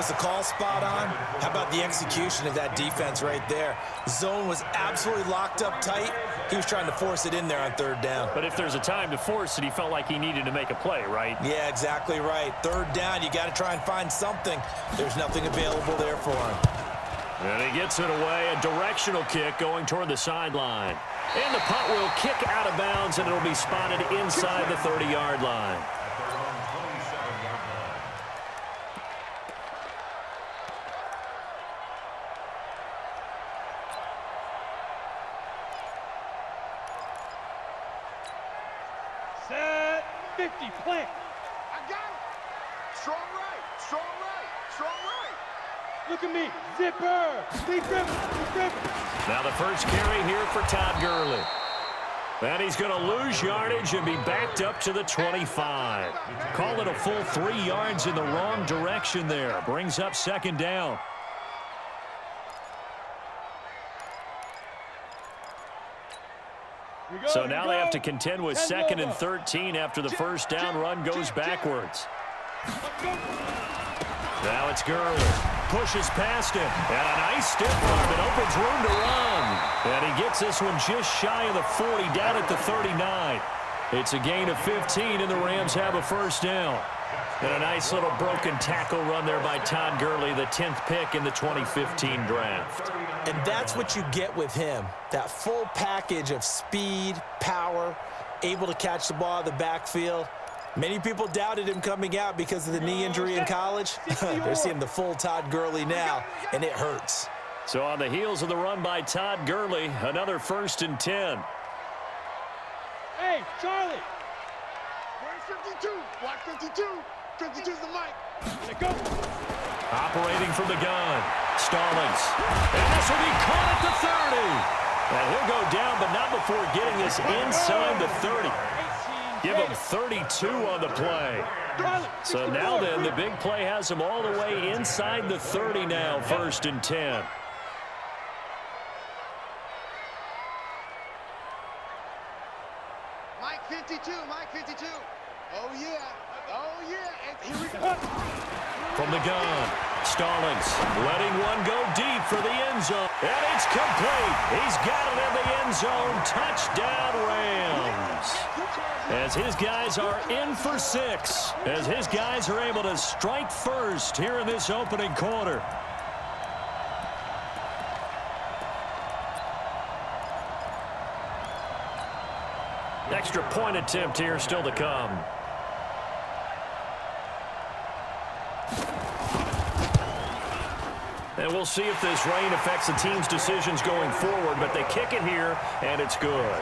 the call spot on? How about the execution of that defense right there? Zone was absolutely locked up tight. He was trying to force it in there on third down. But if there's a time to force it, he felt like he needed to make a play, right? Yeah, exactly right. Third down, you got to try and find something. There's nothing available there for him. And he gets it away, a directional kick going toward the sideline. And the punt will kick out of bounds, and it'll be spotted inside the 30-yard line. Set 50, plant. I got it. Strong right, strong right, strong right. Look at me, zipper. Deep ripper. Now the first carry here for Todd Gurley. And he's going to lose yardage and be backed up to the 25. Call it a full 3 yards in the wrong direction there. Brings up second down. So now they have to contend with second and 13 after the first down run goes backwards. Now it's Gurley. Pushes past him. And a nice stiff arm. It opens room to run. And he gets this one just shy of the 40, down at the 39. It's a gain of 15, and the Rams have a first down. And a nice little broken tackle run there by Todd Gurley, the 10th pick in the 2015 draft. And that's what you get with him. That full package of speed, power, able to catch the ball out of the backfield. Many people doubted him coming out because of the knee injury in college. They're seeing the full Todd Gurley now, and it hurts. So on the heels of the run by Todd Gurley, another 1st and 10. Hey, Charlie. Where's 52? Watch 52. 52's the mic. Let go. Operating from the gun. Stallings. And this will be caught at the 30. And he'll go down, but not before getting this inside the 30. Give him 32 on the play. So now then, the big play has him all the way inside the 30 now, 1st and 10. Mike 52, Mike 52. Oh, yeah. Oh, yeah. And here we go. From the gun, Stallings letting one go deep for the end zone. And it's complete. He's got it in the end zone. Touchdown, Rams. As his guys are in for 6. As his guys are able to strike first here in this opening quarter. Extra point attempt here still to come. And we'll see if this rain affects the team's decisions going forward, but they kick it here, and it's good.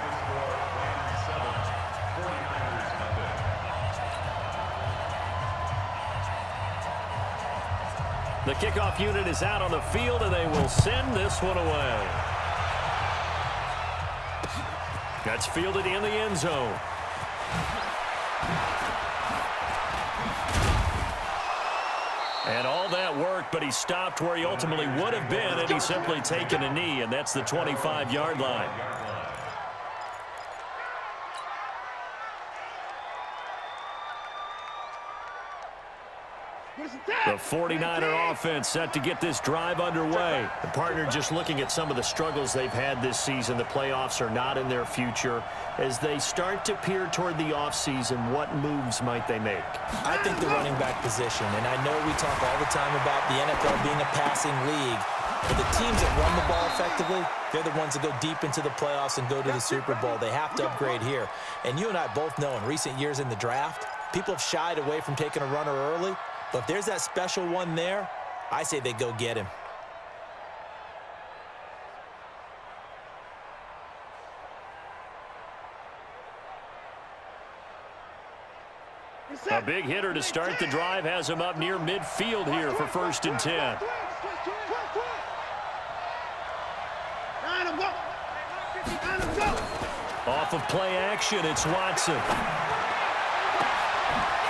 The kickoff unit is out on the field, and they will send this one away. That's fielded in the end zone. And all that worked, but he stopped where he ultimately would have been, and he's simply taken a knee, and that's the 25-yard line. The 49er offense set to get this drive underway. The partner just looking at some of the struggles they've had this season. The playoffs are not in their future. As they start to peer toward the offseason, what moves might they make? I think the running back position, and I know we talk all the time about the NFL being a passing league, but the teams that run the ball effectively, they're the ones that go deep into the playoffs and go to the Super Bowl. They have to upgrade here. And you and I both know in recent years in the draft, people have shied away from taking a runner early. But if there's that special one there, I say they go get him. A big hitter to start the drive has him up near midfield here for 1st and 10. Off of play action, it's Watson.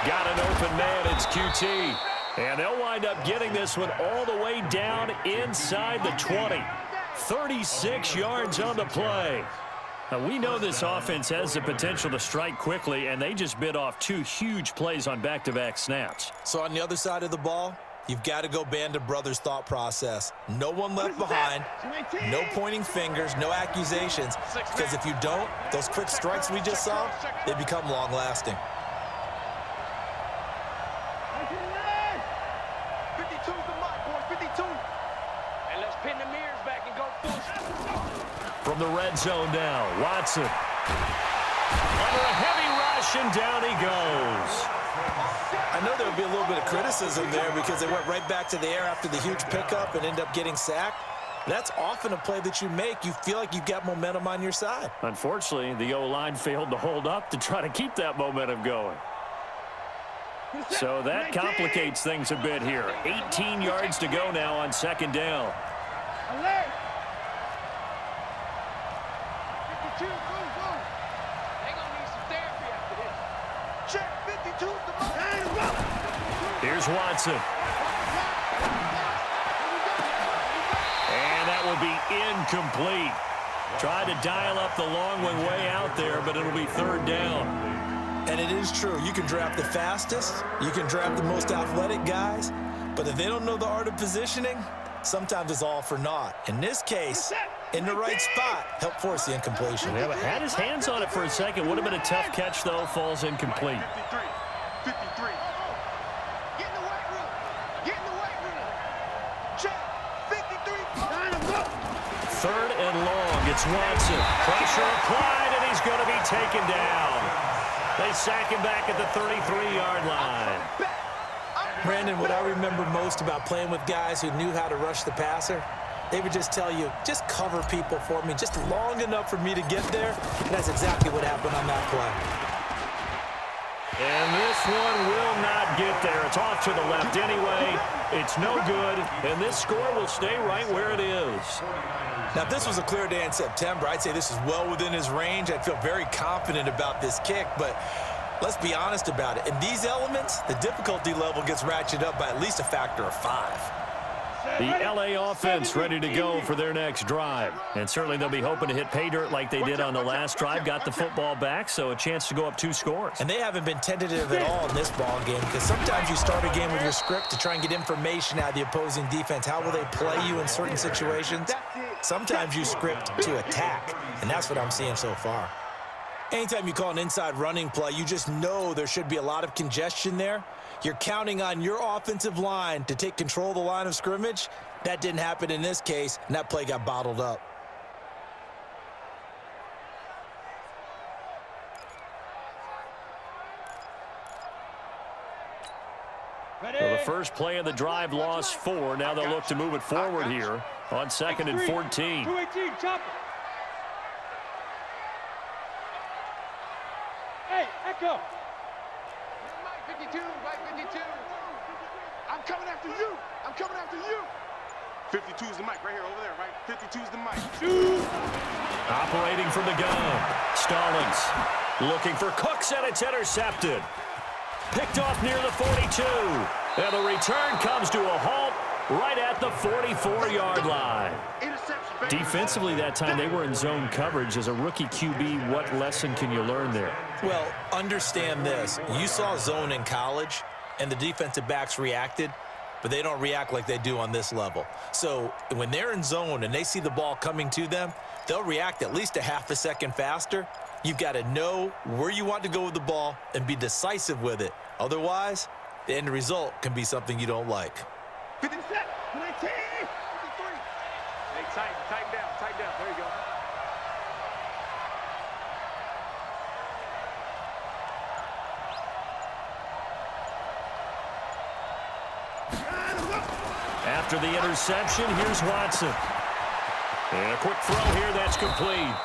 Got an open man, it's QT. And they'll wind up getting this one all the way down inside the 20. 36 yards on the play. Now, we know this offense has the potential to strike quickly, and they just bit off 2 huge plays on back-to-back snaps. So on the other side of the ball, You've got to go band of brothers thought process. No one left behind, no pointing fingers, no accusations, because if you don't, those quick strikes we just saw, they become long-lasting. 52's the mark, boys, 52. And let's pin the mirrors back and go full. From the red zone now, Watson. Under a heavy rush, and down he goes. I know there would be a little bit of criticism there because they went right back to the air after the huge pickup and end up getting sacked. That's often a play that you make. You feel like you've got momentum on your side. Unfortunately, the O-line failed to hold up to try to keep that momentum going. So that complicates things a bit here. 18 yards to go now on second down. Alert! 52, go, go. They gonna need some therapy after this. Check 52's the mark. Here's Watson. And that will be incomplete. Tried to dial up the long one way out there, but it'll be third down. And it is true. You can draft the fastest. You can draft the most athletic guys. But if they don't know the art of positioning, sometimes it's all for naught. In this case, in the right spot, help force the incompletion. Yeah, but had his hands on it for a second. Would have been a tough catch, though. Falls incomplete. 53. 53. Get in the weight room. Get in the weight room. Check 53. Third and long. It's Watson. Pressure applied, and he's going to be taken down. They sack him back at the 33-yard line. Brandon, what I remember most about playing with guys who knew how to rush the passer, they would just tell you, just cover people for me, just long enough for me to get there. And that's exactly what happened on that play. And this one will not get there. It's off to the left anyway. It's no good, and this score will stay right where it is. Now, if this was a clear day in September, I'd say this is well within his range. I'd feel very confident about this kick, but let's be honest about it. In these elements, the difficulty level gets ratcheted up by at least a factor of 5. The LA offense ready to go for their next drive. And certainly they'll be hoping to hit pay dirt like they did on the last drive. Got the football back, so a chance to go up 2 scores. And they haven't been tentative at all in this ball game because sometimes you start a game with your script to try and get information out of the opposing defense. How will they play you in certain situations? Sometimes you script to attack, and that's what I'm seeing so far. Anytime you call an inside running play, you just know there should be a lot of congestion there. You're counting on your offensive line to take control of the line of scrimmage. That didn't happen in this case, and that play got bottled up. Well, the first play of the drive lost 4. Now they'll look to move it forward here on 2nd and 14. 218, chop it. Hey, Echo. Mike 52, Mike 52. I'm coming after you. I'm coming after you. 52's the mic right here over there, right? 52's the mic. Operating from the gun. Stallings looking for Cooks, and it's intercepted. Picked off near the 42. And the return comes to a halt right at the 44-yard line. Defensively that time, they were in zone coverage. As a rookie QB, what lesson can you learn there? Well, understand this. You saw zone in college, and the defensive backs reacted, but they don't react like they do on this level. So when they're in zone and they see the ball coming to them, they'll react at least a half a second faster. You've got to know where you want to go with the ball and be decisive with it. Otherwise, the end result can be something you don't like. 57, 19, 53. Hey, tighten down. There you go. After the interception, here's Watson. And a quick throw here, that's complete.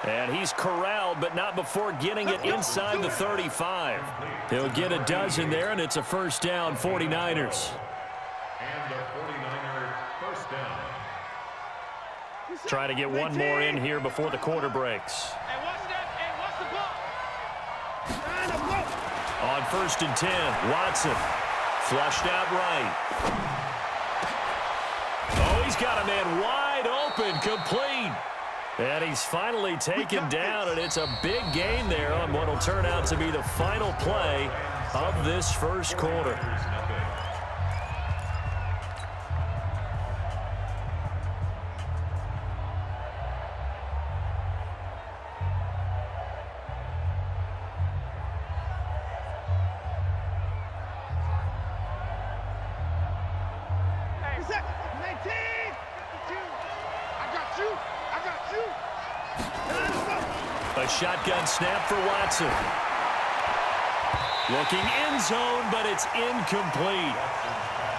And he's corralled, but not before getting it inside the 35. He'll get a dozen there, and it's a first down, 49ers. And the 49ers first down. Try to get one more in here before the quarter breaks. Hey, watch that. Hey, watch the ball. On 1st and 10, Watson flushed out right. Oh, he's got a man wide open, complete. And he's finally taken down, and it's a big gain there on what will turn out to be the final play of this first quarter. seconds. 19. 52. I got you. I got you. A shotgun snap for Watson. Looking end zone, but it's incomplete.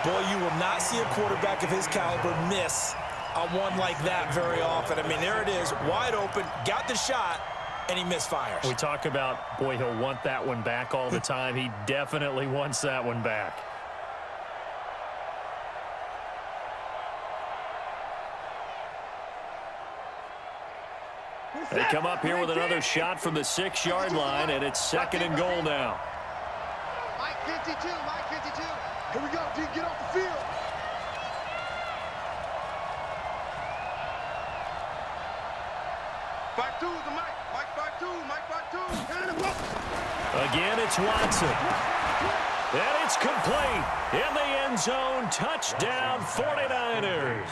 Boy, you will not see a quarterback of his caliber miss a one like that very often. I mean, there it is, wide open, got the shot, and he misfires. We talk about, boy, he'll want that one back all the time. He definitely wants that one back. They come up here with another shot from the 6-yard line, and it's 2nd and goal now. Mike 52, Mike 52. Here we go, D, get off the field. Back two is the Mike. Mike back two, Mike back two. Again, it's Watson. And it's complete. In the end zone, touchdown 49ers.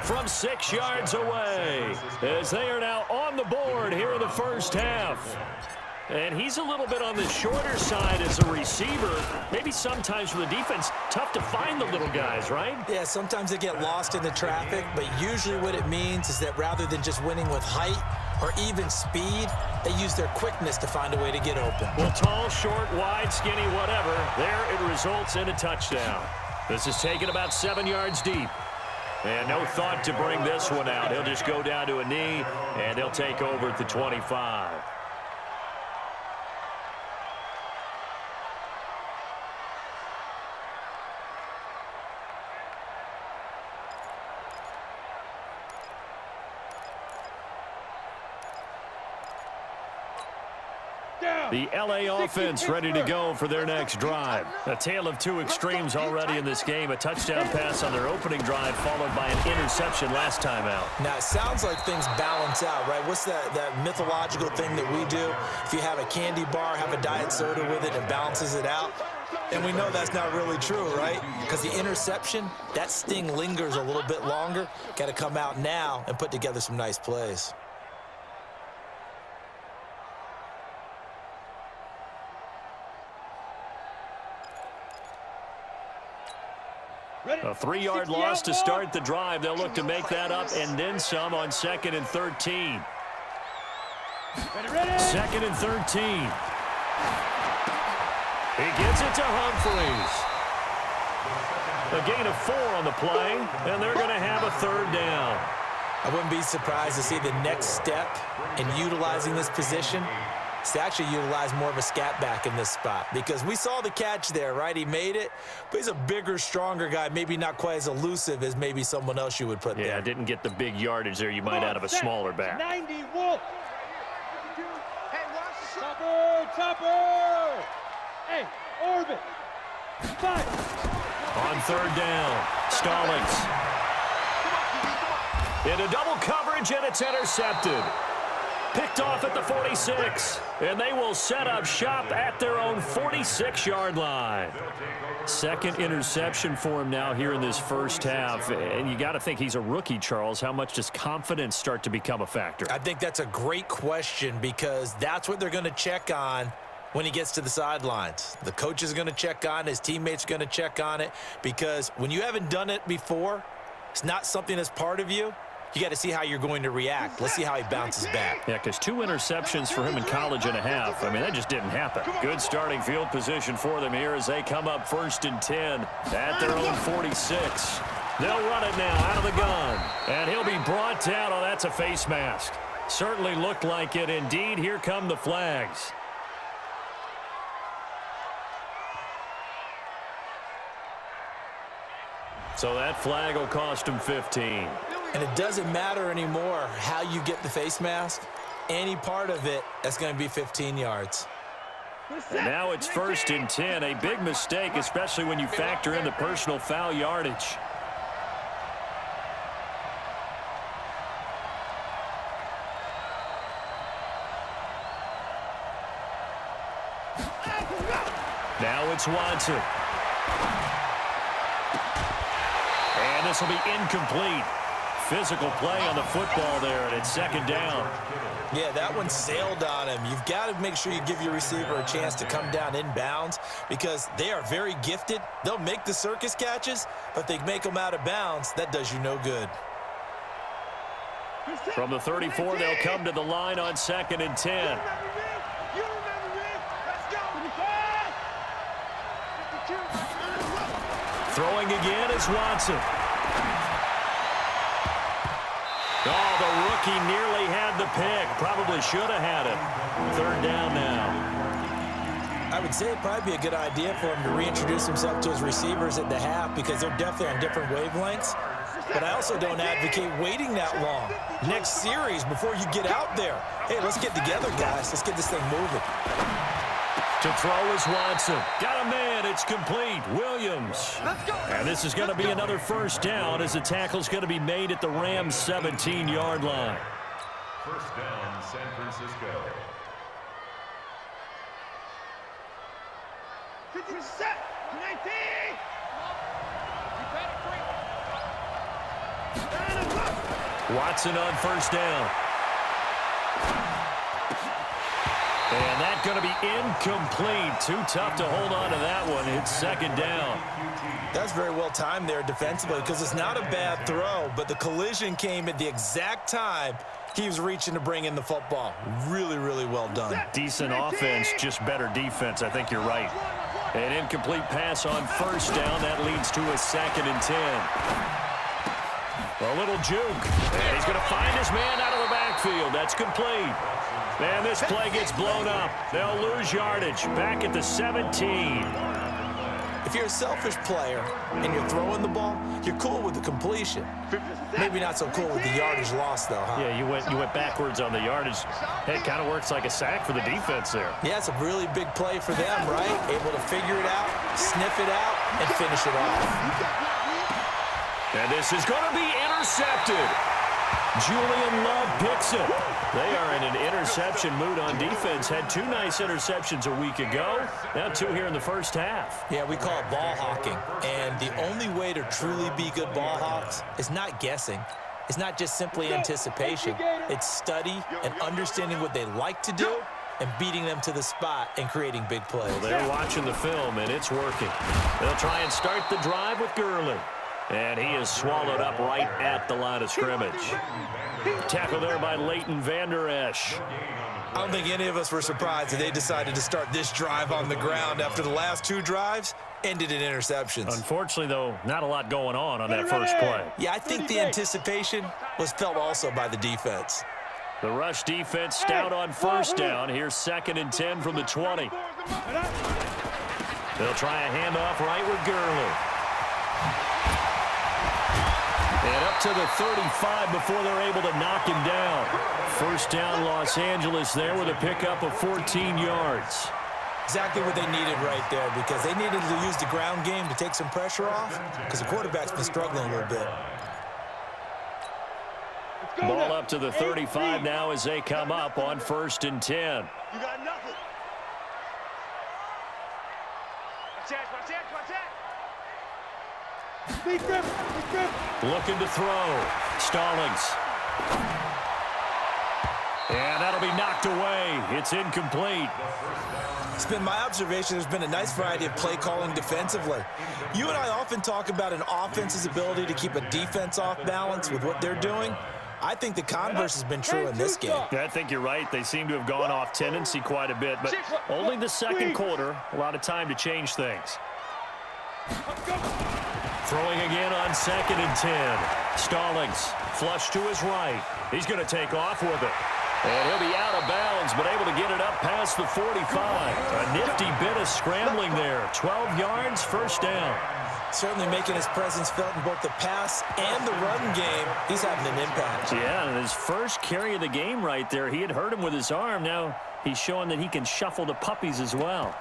From 6 yards away, as they are now on the board here in the first half. And he's a little bit on the shorter side as a receiver. Maybe sometimes for the defense, tough to find the little guys, right? Yeah, sometimes they get lost in the traffic, but usually what it means is that rather than just winning with height or even speed, they use their quickness to find a way to get open. Well, tall, short, wide, skinny, whatever, there it results in a touchdown. This is taken about 7 yards deep. And no thought to bring this one out. He'll just go down to a knee, and they'll take over at the 25. The LA offense ready to go for their next drive. A tale of two extremes already in this game. A touchdown pass on their opening drive followed by an interception last time out. Now, it sounds like things balance out, right? What's that mythological thing that we do? If you have a candy bar, have a diet soda with it, it balances it out. And we know that's not really true, right? Because the interception, that sting lingers a little bit longer. Got to come out now and put together some nice plays. A 3-yard loss to start the drive. They'll look to make that up and then some on 2nd and 13. 2nd and 13. He gets it to Humphries. A gain of 4 on the play, and they're going to have a 3rd down. I wouldn't be surprised to see the next step in utilizing this position is to actually utilize more of a scat back in this spot, because we saw the catch there, right? He made it, but he's a bigger, stronger guy, maybe not quite as elusive as maybe someone else you would put there. Yeah, didn't get the big yardage there you might out of a smaller back. 90 Wolf. Hey, watch the Topper. Hey, orbit. 5. On 3rd down, Stallings. Into double coverage, and it's intercepted. Picked off at the 46, and they will set up shop at their own 46-yard line. 2nd interception for him now here in this first half, and you got to think he's a rookie, Charles. How much does confidence start to become a factor? I think that's a great question, because that's what they're going to check on when he gets to the sidelines. The coach is going to check on it, his teammates are going to check on it, because when you haven't done it before, it's not something that's part of you. You got to see how you're going to react. Let's see how he bounces back. Yeah, because 2 interceptions for him in college and a half. I mean, that just didn't happen. Good starting field position for them here as they come up 1st and 10 at their own 46. They'll run it now out of the gun. And he'll be brought down. Oh, that's a face mask. Certainly looked like it. Indeed, here come the flags. So that flag will cost him 15. And it doesn't matter anymore how you get the face mask. Any part of it, that's going to be 15 yards. And now it's 1st and 10. A big mistake, especially when you factor in the personal foul yardage. Now it's Watson. And this will be incomplete. physical play on the football there, and it's second down. Yeah, that one sailed on him. You've got to make sure you give your receiver a chance to come down inbounds because they are very gifted. They'll make the circus catches, but they make them out of bounds. That does you no good. From the 34, they'll come to the line on 2nd and 10. Throwing again is Watson. Oh, the rookie nearly had the pick. Probably should have had it. 3rd down now. I would say it'd probably be a good idea for him to reintroduce himself to his receivers at the half because they're definitely on different wavelengths. But I also don't advocate waiting that long. Next series before you get out there. Hey, let's get together, guys. Let's get this thing moving. To throw is Watson. Got a man. It's complete. Williams. And this is going to be another 1st down as the tackle's going to be made at the Rams' 17-yard line. 1st down, San Francisco. 50 set, 19. Watson on 1st down. And that's going to be incomplete. Too tough to hold on to that one. It's 2nd down. That's very well timed there defensively because it's not a bad throw, but the collision came at the exact time he was reaching to bring in the football. Really, really well done. Decent offense, just better defense. I think you're right. An incomplete pass on 1st down. That leads to a 2nd and 10. A little juke. And he's going to find his man out of the backfield. That's complete. And this play gets blown up. They'll lose yardage. Back at the 17. If you're a selfish player and you're throwing the ball, you're cool with the completion. Maybe not so cool with the yardage loss, though, huh? Yeah, you went backwards on the yardage. It kind of works like a sack for the defense there. Yeah, it's a really big play for them, right? Able to figure it out, sniff it out, and finish it off. And this is going to be intercepted. Julian Love picks it. They are in an interception mood on defense. Had 2 nice interceptions a week ago. Now 2 here in the 1st half. Yeah, we call it ball hawking. And the only way to truly be good ball hawks is not guessing. It's not just simply anticipation. It's study and understanding what they like to do and beating them to the spot and creating big plays. Well, they're watching the film, and it's working. They'll try and start the drive with Gurley. And he is swallowed up right at the line of scrimmage. Tackle there by Leighton Vander Esch. I don't think any of us were surprised that they decided to start this drive on the ground after the last 2 drives ended in interceptions. Unfortunately, though, not a lot going on that first play. Yeah, I think the anticipation was felt also by the defense. The rush defense stout on 1st down. Here's 2nd and 10 from the 20. They'll try a handoff right with Gurley. And up to the 35 before they're able to knock him down. 1st down, Los Angeles there with a pickup of 14 yards. Exactly what they needed right there because they needed to use the ground game to take some pressure off because the quarterback's been struggling a little bit. Ball up to the 35 now as they come up on 1st and 10. You got nothing. Watch that. Looking to throw. Stallings. And that'll be knocked away. It's incomplete. It's been my observation there's been a nice variety of play calling defensively. You and I often talk about an offense's ability to keep a defense off balance with what they're doing. I think the converse has been true in this game. Yeah, I think you're right. They seem to have gone off tendency quite a bit, but only the 2nd quarter. A lot of time to change things. Throwing again on 2nd and 10. Stallings, flush to his right. He's going to take off with it. And he'll be out of bounds, but able to get it up past the 45. A nifty bit of scrambling there. 12 yards, 1st down. Certainly making his presence felt in both the pass and the run game. He's having an impact. Yeah, and his first carry of the game right there, he had hurt him with his arm. Now he's showing that he can shuffle the puppies as well.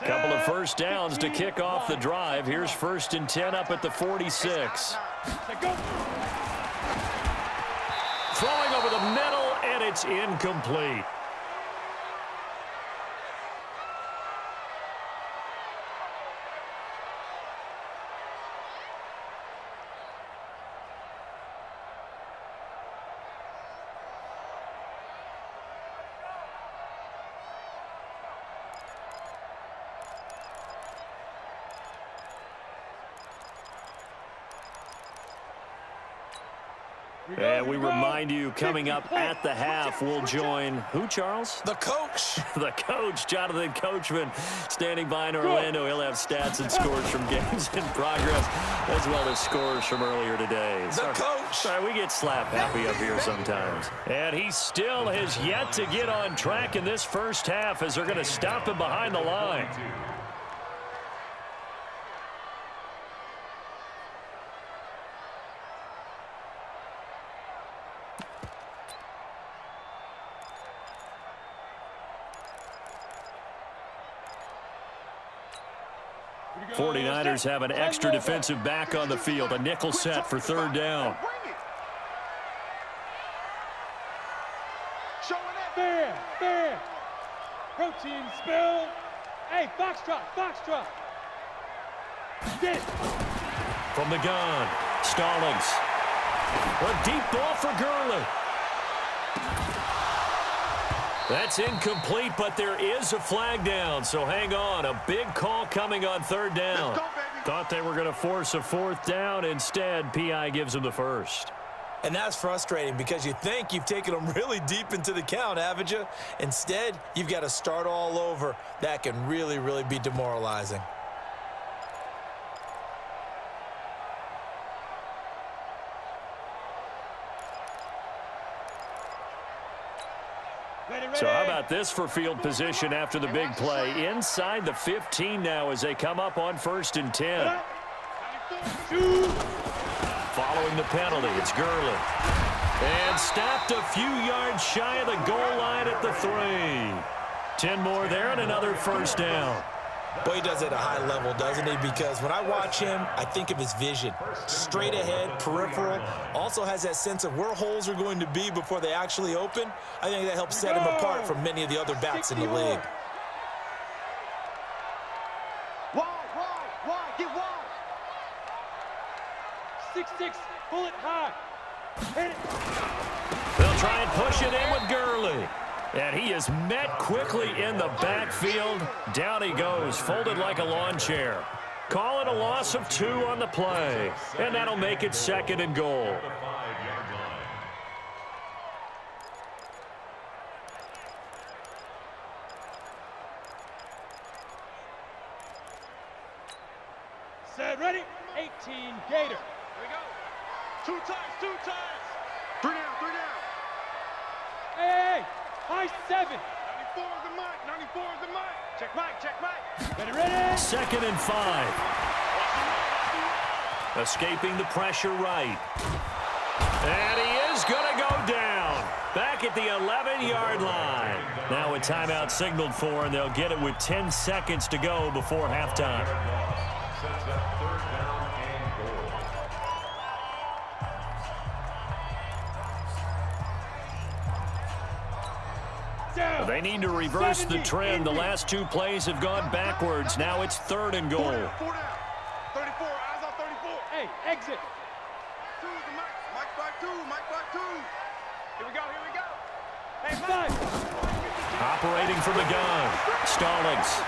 Couple of 1st downs to kick off the drive. Here's 1st and 10 up at the 46. Throwing over the middle, and and it's incomplete. And we remind you, coming up at the half, we'll join who, Charles? The coach. The coach, Jonathan Coachman, standing by in Orlando. He'll have stats and scores from games in progress, as well as scores from earlier today. The coach. Sorry, we get slap happy up here sometimes. And he still has yet to get on track in this first half as they're going to stop him behind the line. '49ers have an extra defensive back on the field. A nickel set for third down. Fair. Protein spill. Hey, foxtrot. Get it. From the gun, Stallings. A deep ball for Gurley. That's incomplete, but there is a flag down, so hang on. A big call coming on third down. Thought they were going to force a fourth down. Instead, P.I. gives them the first. And that's frustrating because you think you've taken them really deep into the count, haven't you? Instead, you've got to start all over. That can really, really be demoralizing. So how about this for field position after the big play? Inside the 15 now as they come up on 1st and 10. Following the penalty, it's Gurley. And stopped a few yards shy of the goal line at the 3. 10 more there and another first down. Boy, he does it at a high level, doesn't he? Because when I watch him, I think of his vision. Straight ahead, peripheral. Also has that sense of where holes are going to be before they actually open. I think that helps set him apart from many of the other backs in the league. Wide, get wide. 6-6, pull it high. Hit it. They'll try and push it in with Gurley. And he is met quickly in the backfield. Down he goes, folded like a lawn chair. Call it a loss of 2 on the play. And that'll make it 2nd and goal. Set, ready? 18, Gator. Here we go. 2 times. 3 down. Hey, high 7. 94 is the mic. Check mic. Ready? 2nd and 5. Escaping the pressure right. And he is going to go down. Back at the 11-yard line. Now a timeout signaled for, and they'll get it with 10 seconds to go before halftime. Sets up 3rd down and goal. They need to reverse the trend. The last 2 plays have gone backwards. Now it's 3rd and goal. 4 down. 34, eyes on 34. Hey, exit. 2 is the mic. Mic by 2. Here we go. Hey, 5. Operating from the gun. Stallings.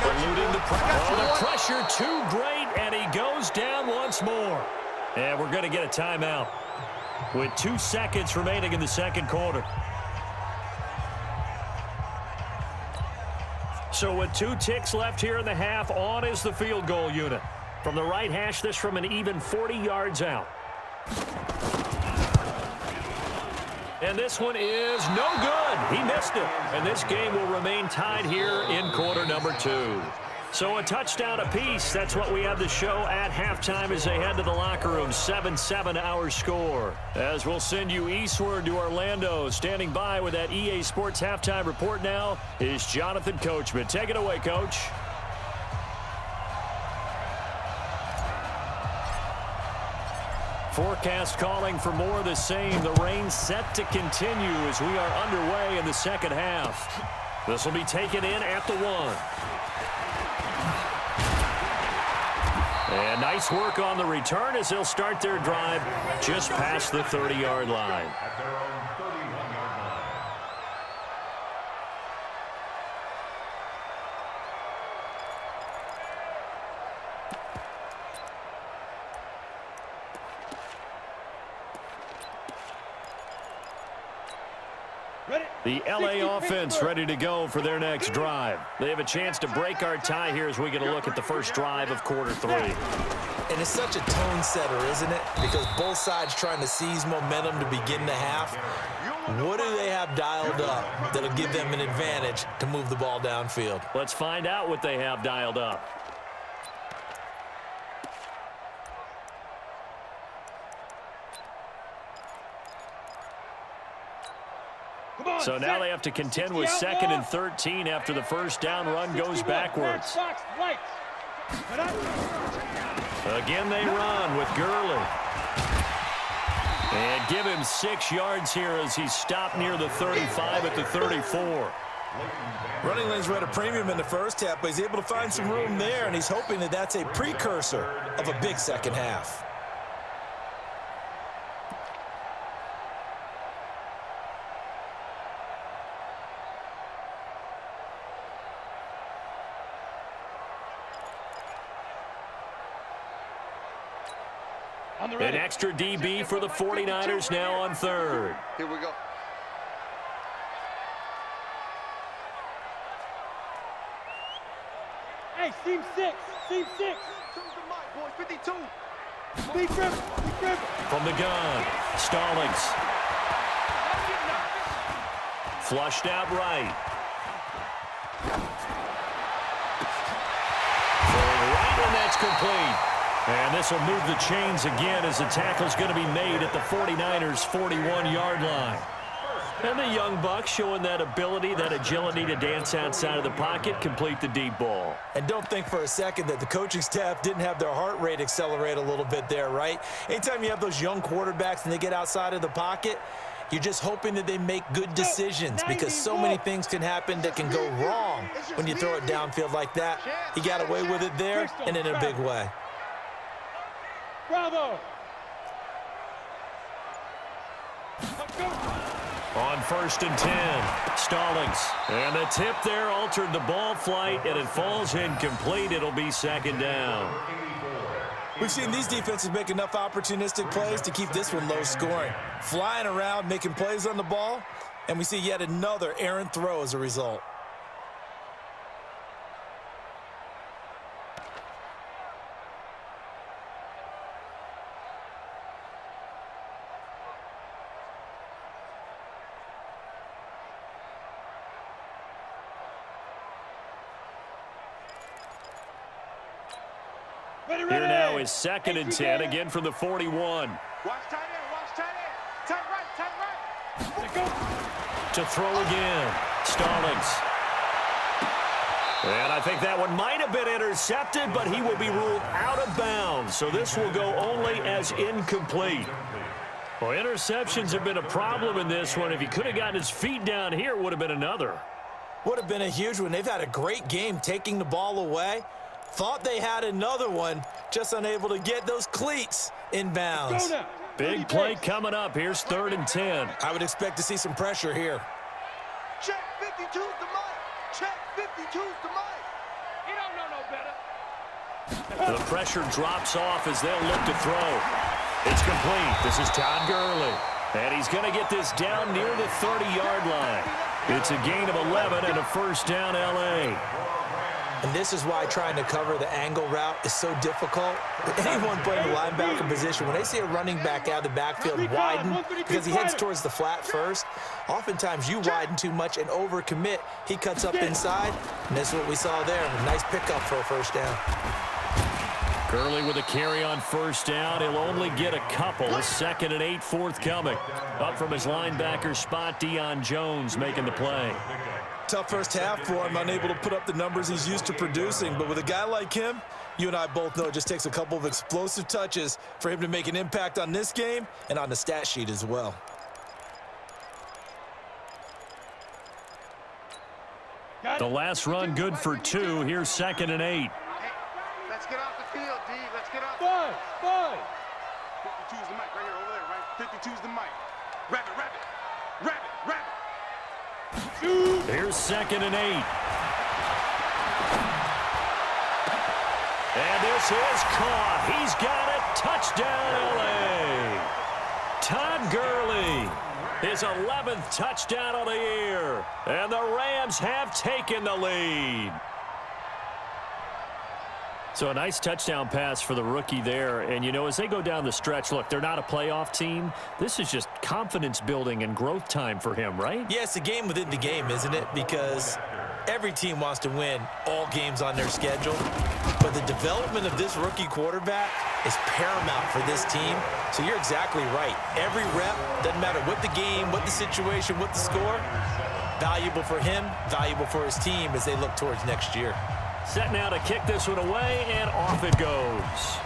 Eluding the pressure. The pressure too great, and he goes down once more. And we're going to get a timeout with 2 seconds remaining in the 2nd quarter. So with 2 ticks left here in the half, on is the field goal unit. From the right hash, this from an even 40 yards out. And this one is no good. He missed it. And this game will remain tied here in quarter number 2. So a touchdown apiece. That's what we have to show at halftime as they head to the locker room. 7-7 our score. As we'll send you eastward to Orlando. Standing by with that EA Sports halftime report now is Jonathan Coachman. Take it away, Coach. Forecast calling for more of the same. The rain set to continue as we are underway in the second half. This will be taken in at the 1. And nice work on the return as they'll start their drive just past the 30-yard line. At their own 31-yard line. The LA offense ready to go for their next drive. They have a chance to break our tie here as we get a look at the first drive of quarter 3. And it's such a tone setter, isn't it? Because both sides trying to seize momentum to begin the half. What do they have dialed up that'll give them an advantage to move the ball downfield? Let's find out what they have dialed up. So now they have to contend with 2nd and 13 after the first down run goes backwards. Again they run with Gurley. And give him 6 yards here as he's stopped near the 35 at the 34. Running lanes were at a premium in the first half, but he's able to find some room there, and he's hoping that that's a precursor of a big second half. An extra DB for the 49ers now on 3rd. Here we go. Hey, seam 6. Seam 6. Choose the mic, boy. 52. Be careful. Be careful. From the gun, Stallings. Flushed out right. Throwing right, and that's complete. And this will move the chains again as the tackle's going to be made at the 49ers' 41-yard line. And the young buck showing that ability, that agility to dance outside of the pocket, complete the deep ball. And don't think for a second that the coaching staff didn't have their heart rate accelerate a little bit there, right? Anytime you have those young quarterbacks and they get outside of the pocket, you're just hoping that they make good decisions because so many things can happen that can go wrong when you throw it downfield like that. He got away with it there and in a big way. Bravo. On 1st and 10, Stallings. And the tip there altered the ball flight, and it falls incomplete. It'll be 2nd down. We've seen these defenses make enough opportunistic plays to keep this one low scoring. Flying around, making plays on the ball, and we see yet another errant throw as a result. Here now is 2nd and 10, again from the 41. Watch tight end. Watch tight end. Tight right. Tight right. To throw again, Stallings. And I think that one might have been intercepted, but he will be ruled out of bounds. So this will go only as incomplete. Well, interceptions have been a problem in this one. If he could have gotten his feet down here, it would have been another. Would have been a huge one. They've had a great game taking the ball away. Thought they had another one, just unable to get those cleats in bounds. Big play coming up. Here's 3rd and 10. I would expect to see some pressure here. Check 52's the mic. Check 52's the mic. He don't know no better. The pressure drops off as they'll look to throw. It's complete. This is Todd Gurley. And he's going to get this down near the 30-yard line. It's a gain of 11 and a 1st down L.A. And this is why trying to cover the angle route is so difficult. Anyone playing the linebacker position, when they see a running back out of the backfield widen because he heads towards the flat first, oftentimes you widen too much and overcommit. He cuts up inside, and that's what we saw there. A nice pickup for a 1st down. Gurley with a carry on 1st down. He'll only get a couple. 2nd and 8 forthcoming. Up from his linebacker spot, Deion Jones making the play. Tough first half for him, unable to put up the numbers he's used to producing. But with a guy like him, you and I both know it just takes a couple of explosive touches for him to make an impact on this game and on the stat sheet as well. The last run good for 2. Here's 2nd and 8. Hey, let's get off the field, D. Let's get off. 52's the mic right here over there, right? 52's the mic. Rabbit, rabbit. Rabbit, rabbit. Here's 2nd and 8. And this is caught. He's got it. Touchdown, LA. Todd Gurley. His 11th touchdown of the year. And the Rams have taken the lead. So a nice touchdown pass for the rookie there. And, you know, as they go down the stretch, look, they're not a playoff team. This is just confidence building and growth time for him, right? Yeah, it's a game within the game, isn't it? Because every team wants to win all games on their schedule. But the development of this rookie quarterback is paramount for this team. So you're exactly right. Every rep, doesn't matter what the game, what the situation, what the score, valuable for him, valuable for his team as they look towards next year. Set now to kick this one away, and off it goes.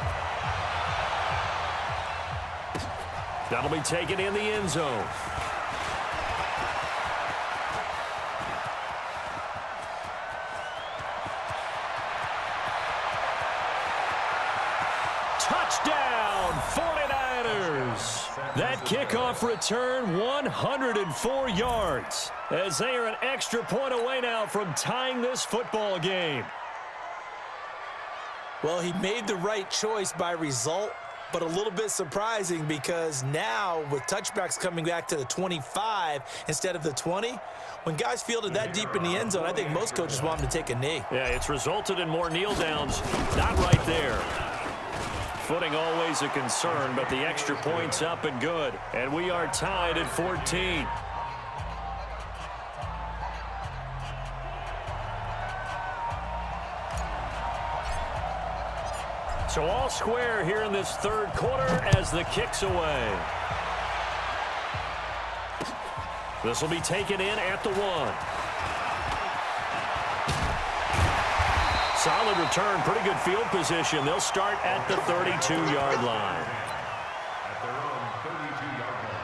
That'll be taken in the end zone. Touchdown, 49ers. That kickoff return, 104 yards, as they are an extra point away now from tying this football game. Well, he made the right choice by result, but a little bit surprising because now with touchbacks coming back to the 25 instead of the 20, when guys fielded that deep in the end zone, I think most coaches want them to take a knee. Yeah, it's resulted in more kneel downs. Not right there. Footing always a concern, but the extra point's up and good. And we are tied at 14. So all square here in this third quarter as the kick's away. This will be taken in at the 1. Solid return, pretty good field position. They'll start at the 32-yard line. At their own 32-yard line.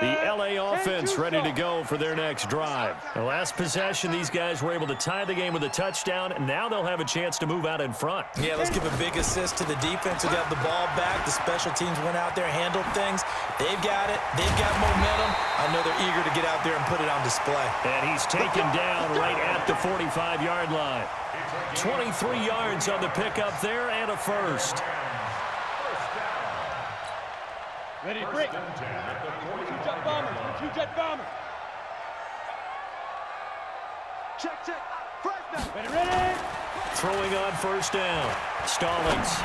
The LA offense ready to go for their next drive. The last possession, these guys were able to tie the game with a touchdown. Now they'll have a chance to move out in front. Yeah, let's give a big assist to the defense who got the ball back. The special teams went out there, handled things. They've got it. They've got momentum. I know they're eager to get out there and put it on display. And he's taken down right at the 45-yard line. 23 yards on the pickup there and a first. Ready to break. Two-jet bombers. Two-jet bombers. Check, check. First down. Ready. Throwing on first down. Stallings.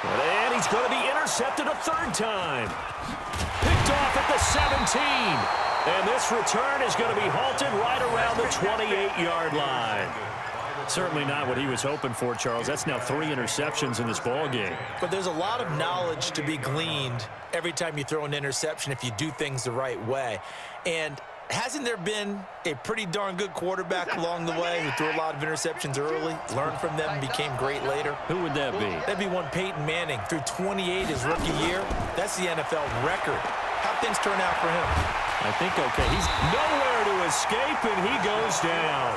And he's going to be intercepted a third time. Picked off at the 17. And this return is going to be halted right around the 28-yard line. Certainly not what he was hoping for, Charles. That's now 3 interceptions in this ball game. But there's a lot of knowledge to be gleaned every time you throw an interception if you do things the right way. And hasn't there been a pretty darn good quarterback along the way who threw a lot of interceptions early, learned from them, and became great later? Who would that be? That'd be one Peyton Manning. Threw 28 his rookie year. That's the NFL record. How'd things turn out for him? I think okay. He's nowhere to escape, and he goes down.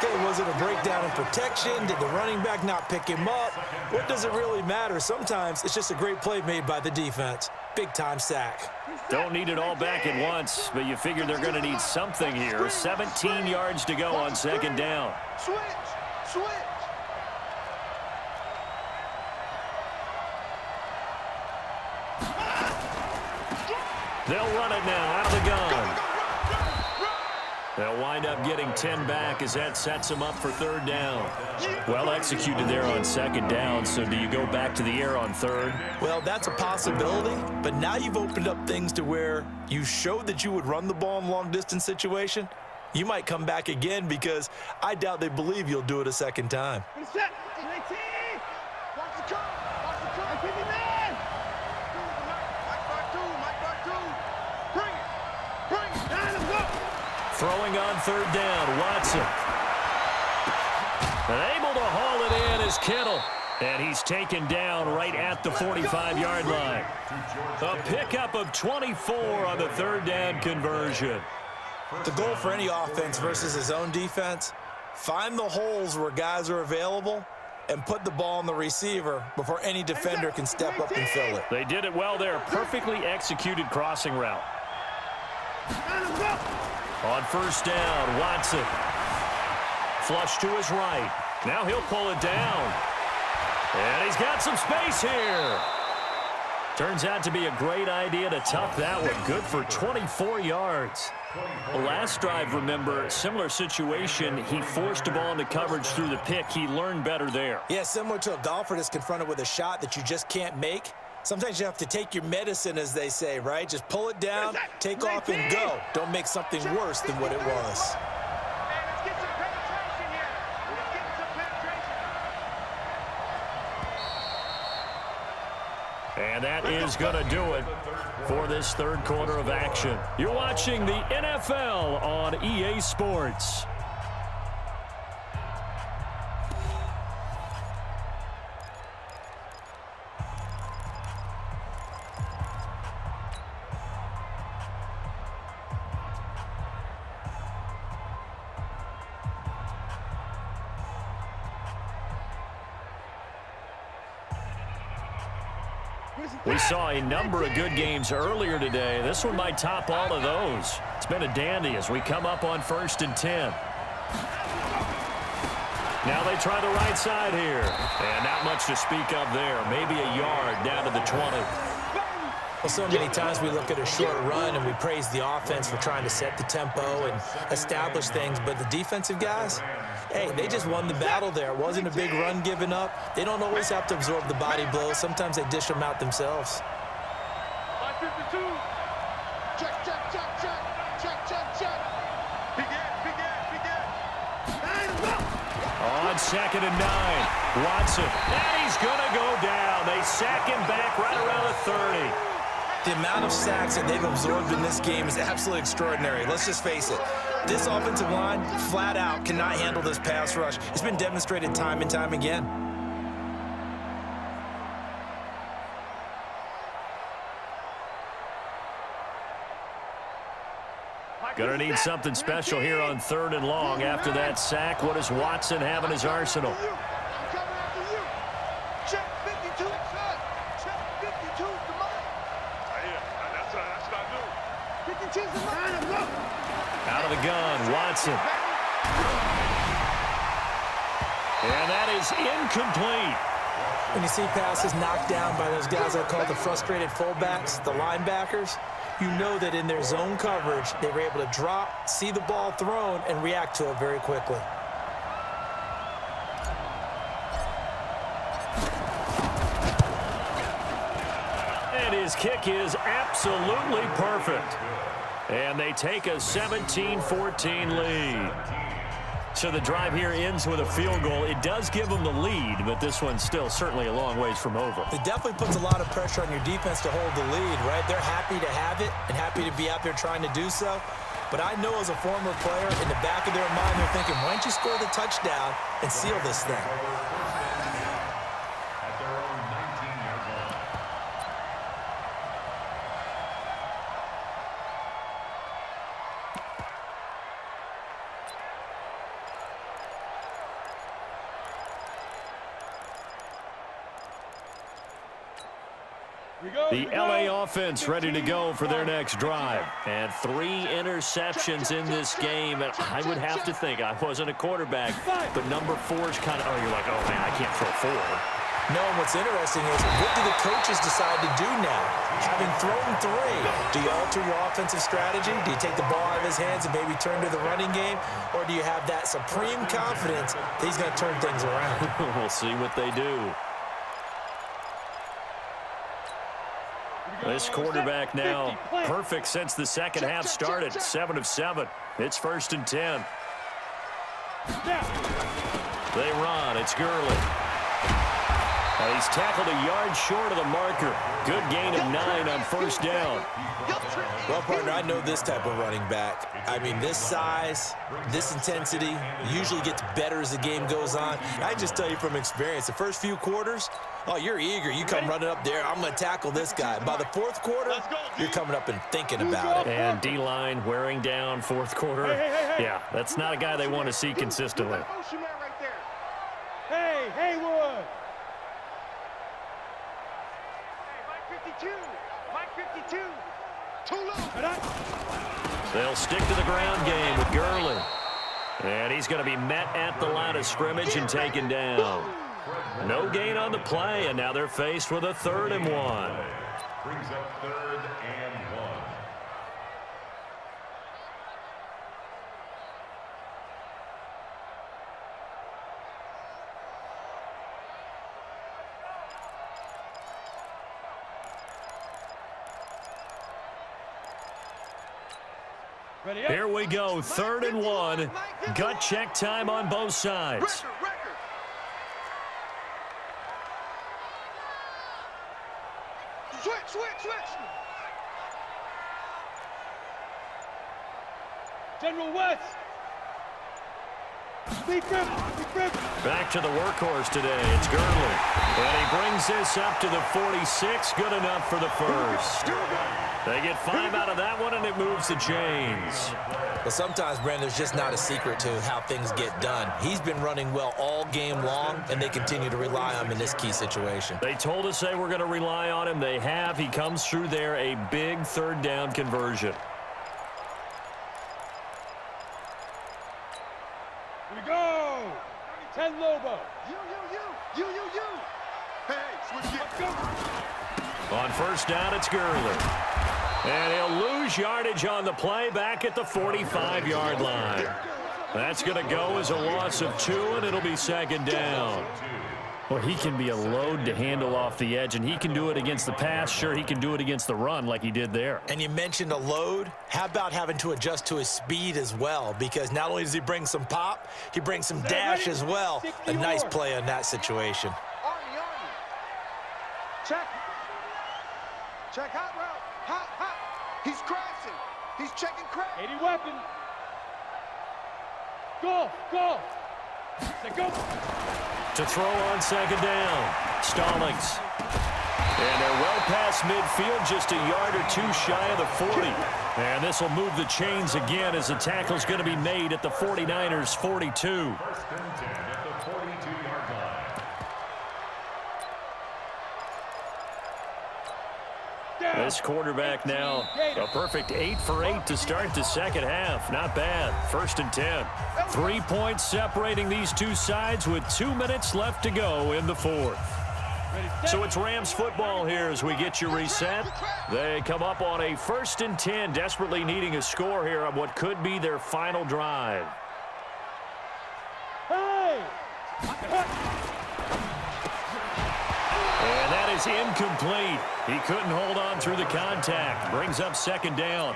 Okay, was it a breakdown in protection? Did the running back not pick him up? What does it really matter? Sometimes it's just a great play made by the defense. Big-time sack. Don't need it all back at once, but you figure they're going to need something here. 17 yards to go on second down. Switch. Switch. They'll run it now out of the gun. They'll wind up getting 10 back as that sets them up for third down. Well executed there on second down, so do you go back to the air on third? Well, that's a possibility, but now you've opened up things to where you showed that you would run the ball in a long-distance situation. You might come back again because I doubt they believe you'll do it a second time. Throwing on third down, Watson. And able to haul it in is Kittle. And he's taken down right at the 45-yard line. A pickup of 24 on the third down conversion. The goal for any offense versus his own defense, find the holes where guys are available and put the ball on the receiver before any defender can step up and fill it. They did it well there. Perfectly executed crossing route. On first down, Watson. Flush to his right. Now he'll pull it down. And he's got some space here. Turns out to be a great idea to tuck that one. Good for 24 yards. The last drive, remember, similar situation. He forced the ball into coverage through the pick. He learned better there. Yeah, similar to a golfer that's confronted with a shot that you just can't make. Sometimes you have to take your medicine, as they say, right? Just pull it down, take off, and go. Don't make something worse than what it was. And that is going to do it for this third quarter of action. You're watching the NFL on EA Sports. We saw a number of good games earlier today. This one might top all of those. It's been a dandy as we come up on 1st and 10. Now they try the right side here. And not much to speak of there. Maybe a yard down to the 20. Well, so many times we look at a short run and we praise the offense for trying to set the tempo and establish things, but the defensive guys, hey, they just won the battle there. It wasn't a big run given up. They don't always have to absorb the body blows. Sometimes they dish them out themselves. 52. Check, check, check, check. Check, check, check. On 2nd and 9, Watson. And he's going to go down. They sack him back right around the 30. The amount of sacks that they've absorbed in this game is absolutely extraordinary. Let's just face it. This offensive line, flat out, cannot handle this pass rush. It's been demonstrated time and time again. Gonna need something special here on 3rd and long. After that sack, what does Watson have in his arsenal? I'm coming after you. Check 52. Check 52 is the money. That's what I do. 52 is the money. Out of the gun, Watson. And that is incomplete. When you see passes knocked down by those guys I call the frustrated fullbacks, the linebackers, you know that in their zone coverage, they were able to drop, see the ball thrown, and react to it very quickly. And his kick is absolutely perfect. And they take a 17-14 lead. So the drive here ends with a field goal. It does give them the lead, but this one's still certainly a long ways from over. It definitely puts a lot of pressure on your defense to hold the lead, right? They're happy to have it and happy to be out there trying to do so. But I know as a former player, in the back of their mind, they're thinking, why don't you score the touchdown and seal this thing? At their own 19-yard line. The LA offense ready to go for their next drive. And 3 interceptions in this game. And I would have to think, I wasn't a quarterback, but number 4 is kind of, oh, you're like, oh, man, I can't throw 4. No, and what's interesting is, what do the coaches decide to do now? Having thrown 3, do you alter your offensive strategy? Do you take the ball out of his hands and maybe turn to the running game? Or do you have that supreme confidence that he's going to turn things around? We'll see what they do. This quarterback now perfect since the second half started. 7 of 7. It's 1st and 10. They run. It's Gurley. He's tackled a yard short of the marker. Good gain of 9 on 1st down. Well, partner, I know this type of running back. I mean, this size, this intensity usually gets better as the game goes on. I just tell you from experience, the first few quarters, oh, you're eager. You come running up there, I'm going to tackle this guy. By the 4th quarter, you're coming up and thinking about it. And D-line wearing down 4th quarter. Yeah, that's not a guy they want to see consistently. Hey, Haywood! Mike 52! Mike 52! Too low! They'll stick to the ground game with Gurley. And he's going to be met at the line of scrimmage and taken down. No gain on the play, and now they're faced with a 3rd and 1. Brings up 3rd and 1. Here we go, 3rd and 1. Gut check time on both sides. Switch! General West! Back to the workhorse today. It's Gurley. And he brings this up to the 46. Good enough for the 1st. They get 5 out of that one, and it moves the chains. But sometimes, Brandon, there's just not a secret to how things get done. He's been running well all game long, and they continue to rely on him in this key situation. They told us they were going to rely on him. They have. He comes through there, a big 3rd down conversion. Here we go! 10 Lobo. You. Hey, switch it. On 1st down, it's Gurley. And he'll lose yardage on the play back at the 45-yard line. That's going to go as a loss of 2, and it'll be 2nd down. Well, he can be a load to handle off the edge, and he can do it against the pass. Sure, he can do it against the run like he did there. And you mentioned a load. How about having to adjust to his speed as well? Because not only does he bring some pop, he brings some dash as well. A nice play on that situation. Army. Check hot route. Hot. He's crashing. He's checking crack. 80 weapon. Go. Go. To throw on 2nd down. Stallings. And they're well past midfield, just a yard or 2 shy of the 40. And this will move the chains again as the tackle's going to be made at the 49ers' 42. 1st and 10 at the 42-yard line. This quarterback now a perfect 8 for 8 to start the second half. Not bad. 1st and 10. 3 points separating these two sides with 2 minutes left to go in the 4th. So it's Rams football here as we get you reset. They come up on a 1st and 10, desperately needing a score here on what could be their final drive. And that is incomplete. He couldn't hold on through the contact. Brings up 2nd down.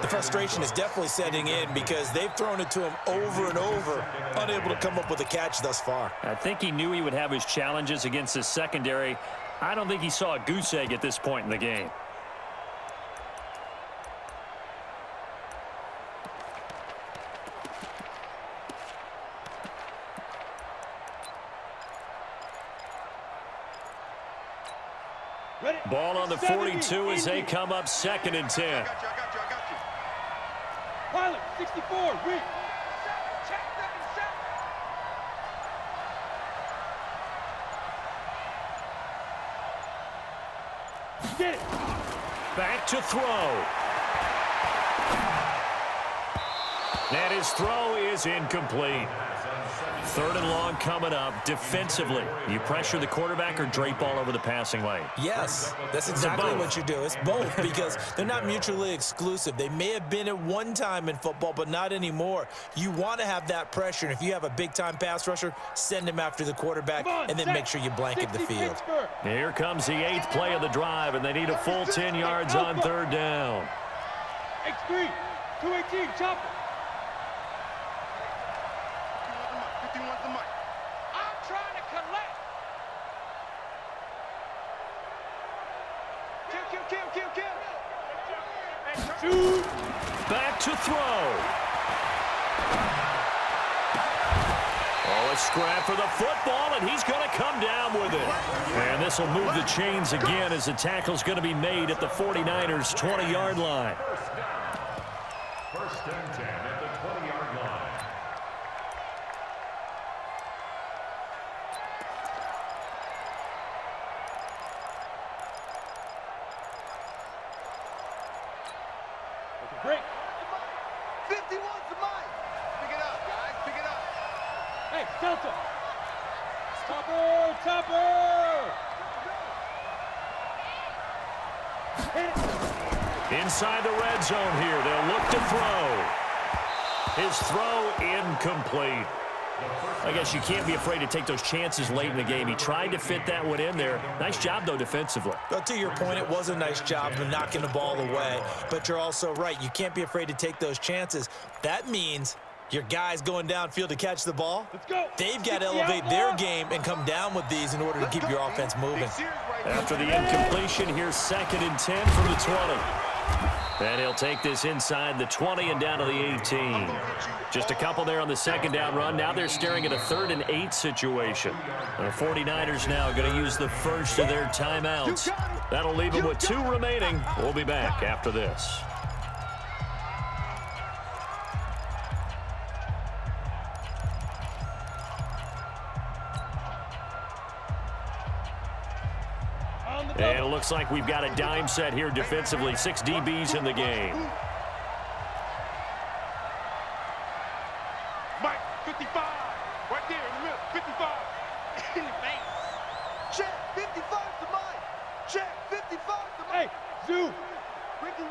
The frustration is definitely setting in because they've thrown it to him over and over, unable to come up with a catch thus far. I think he knew he would have his challenges against his secondary. I don't think he saw a goose egg at this point in the game. Ball on the 42 as they come up 2nd and 10. I got you. Pilot, 64, read. Get it. Back to throw. And his throw is incomplete. Third and long coming up. Defensively, you pressure the quarterback or drape all over the passing lane? Yes, that's exactly what you do. It's both because they're not mutually exclusive. They may have been at one time in football, but not anymore. You want to have that pressure, and if you have a big-time pass rusher, send him after the quarterback, and then make sure you blanket the field. Here comes the 8th play of the drive, and they need a full 10 yards on third down. X3, 218, chop it. 51's the mic. I'm trying to collect. Kill. Shoot. Back to throw. Oh, a scrap for the football, and he's going to come down with it. And this will move the chains again as the tackle's going to be made at the 49ers' 20-yard line. First and 10 at the 20-yard line. Break. 51's the mic. Pick it up, guys. Pick it up. Hey, Delta. Topper. Inside the red zone here. They'll look to throw. His throw incomplete. I guess you can't be afraid to take those chances late in the game. He tried to fit that one in there. Nice job, though, defensively. But to your point, it was a nice job of knocking the ball away. But you're also right. You can't be afraid to take those chances. That means your guys going downfield to catch the ball, they've got to elevate their game and come down with these in order to keep your offense moving. After the incompletion, here's 2nd and 10 from the 20. And he'll take this inside the 20 and down to the 18. Just a couple there on the second down run. Now they're staring at a 3rd and 8 situation. And the 49ers now going to use the first of their timeouts. That'll leave them with 2 remaining. We'll be back after this. And it looks like we've got a dime set here defensively. 6 DBs in the game. Mike, 55. Right there in the middle. 55. In the face. Check. 55's the mic. Check. 55's the mic. Hey, Zoo. Ricky.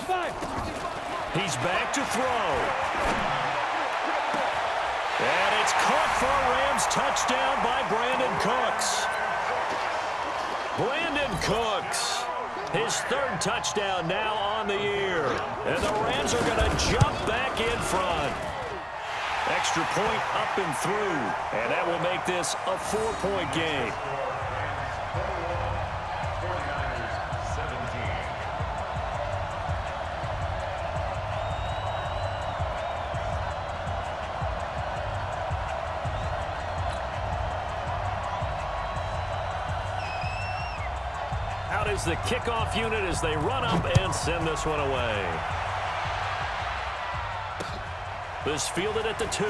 5. He's back to throw. And it's caught for a Rams touchdown by Brandon Cooks. Brandon Cooks, his 3rd touchdown now on the year. And the Rams are going to jump back in front. Extra point up and through. And that will make this a 4-point game. Out is the kickoff unit as they run up and send this one away. This fielded at the 2.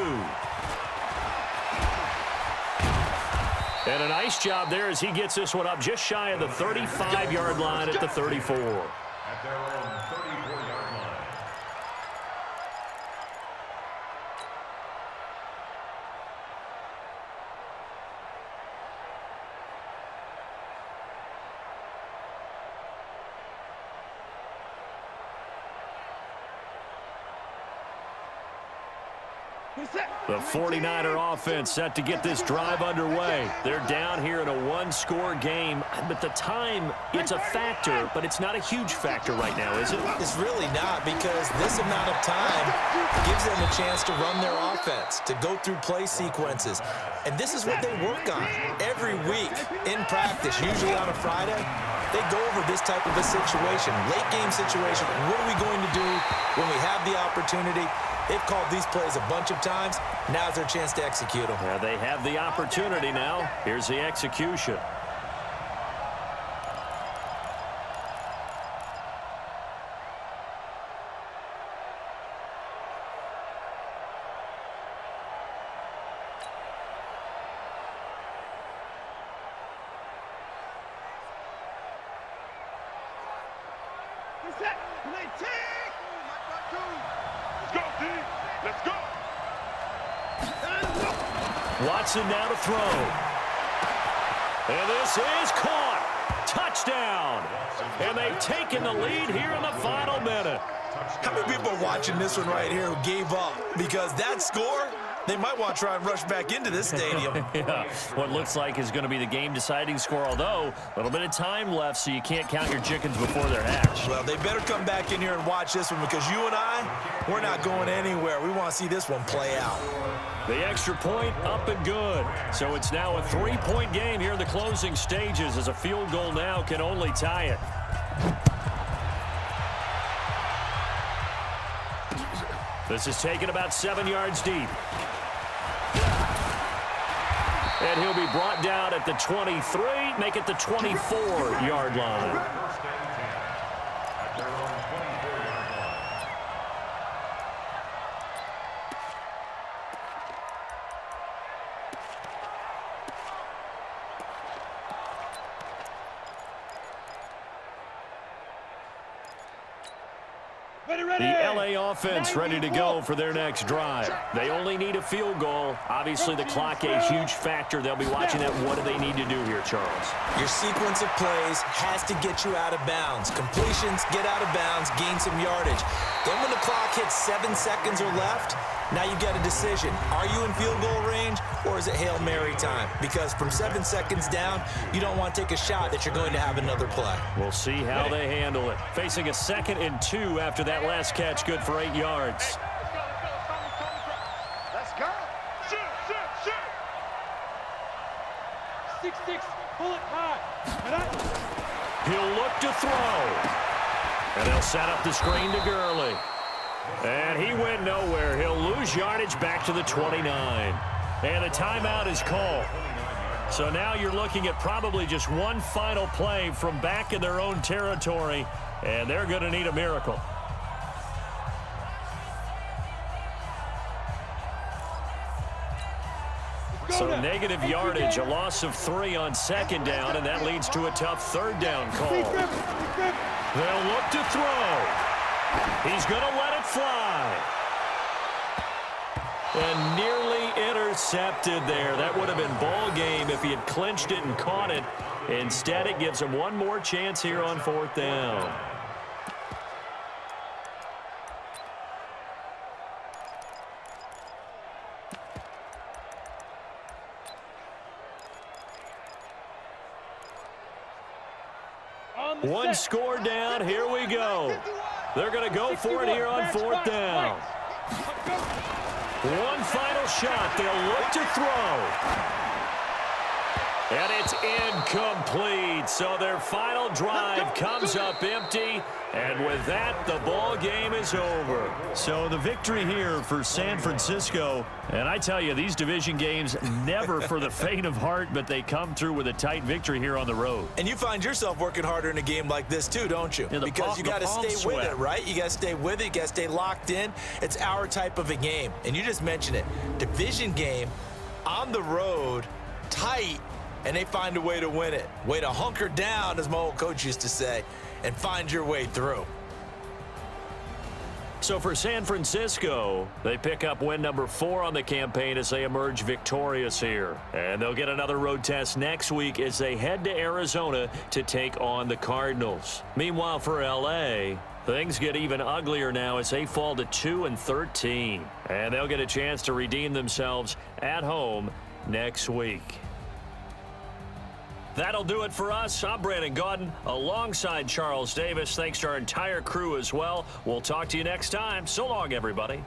And a nice job there as he gets this one up just shy of the 35-yard line at the 34. At their own 34-yard line. The 49er offense set to get this drive underway. They're down here in a 1-score game. But the time, it's a factor, but it's not a huge factor right now, is it? It's really not, because this amount of time gives them a chance to run their offense, to go through play sequences. And this is what they work on every week in practice, usually on a Friday. They go over this type of a situation, late game situation. What are we going to do when we have the opportunity? They've called these plays a bunch of times. Now's their chance to execute them. Yeah, they have the opportunity now. Here's the execution. Let's go, D. Let's go. Watson now to throw. And this is caught. Touchdown. And they've taken the lead here in the final minute. How many people are watching this one right here who gave up? Because that score, they might want to try and rush back into this stadium. Yeah, what looks like is going to be the game-deciding score, although a little bit of time left, so you can't count your chickens before they're hatched. Well, they better come back in here and watch this one, because you and I, we're not going anywhere. We want to see this one play out. The extra point up and good. So it's now a 3-point game here in the closing stages, as a field goal now can only tie it. This is taken about 7 yards deep. And he'll be brought down at the 23, make it the 24-yard line. The LA offense ready to go for their next drive. They only need a field goal. Obviously, the clock a huge factor. They'll be watching that. What do they need to do here, Charles? Your sequence of plays has to get you out of bounds. Completions, get out of bounds, gain some yardage. Then when the clock hits 7 seconds or left, now you get a decision. Are you in field goal range, or is it Hail Mary time? Because from 7 seconds down, you don't want to take a shot that you're going to have another play. We'll see how they handle it. Facing a 2nd and 2 after that last catch, good for 8 yards. Let's go. Shoot, shoot, shoot. 6-6, pull it high. He'll look to throw. And they'll set up the screen to Gurley. And he went nowhere. He'll lose yardage back to the 29. And a timeout is called. So now you're looking at probably just one final play from back in their own territory, and they're going to need a miracle. So negative yardage, a loss of 3 on 2nd down, and that leads to a tough 3rd down call. They'll look to throw. He's going to let it fly. And nearly intercepted there. That would have been ball game if he had clinched it and caught it. Instead, it gives him one more chance here on 4th down. One score down. Here we go. They're going to go for it here on 4th down. One final shot. They'll look to throw. And it's incomplete. So their final drive comes up empty. And with that, the ball game is over. So the victory here for San Francisco. And I tell you, these division games never for the faint of heart, but they come through with a tight victory here on the road. And you find yourself working harder in a game like this too, don't you? Yeah, because you got to stay with it, right? You got to stay with it. You got to stay locked in. It's our type of a game. And you just mentioned it. Division game, on the road, tight, and they find a way to win it. Way to hunker down, as my old coach used to say, and find your way through. So for San Francisco, they pick up win number 4 on the campaign as they emerge victorious here. And they'll get another road test next week as they head to Arizona to take on the Cardinals. Meanwhile, for LA, things get even uglier now as they fall to 2-13. And they'll get a chance to redeem themselves at home next week. That'll do it for us. I'm Brandon Gaudin alongside Charles Davis. Thanks to our entire crew as well. We'll talk to you next time. So long, everybody.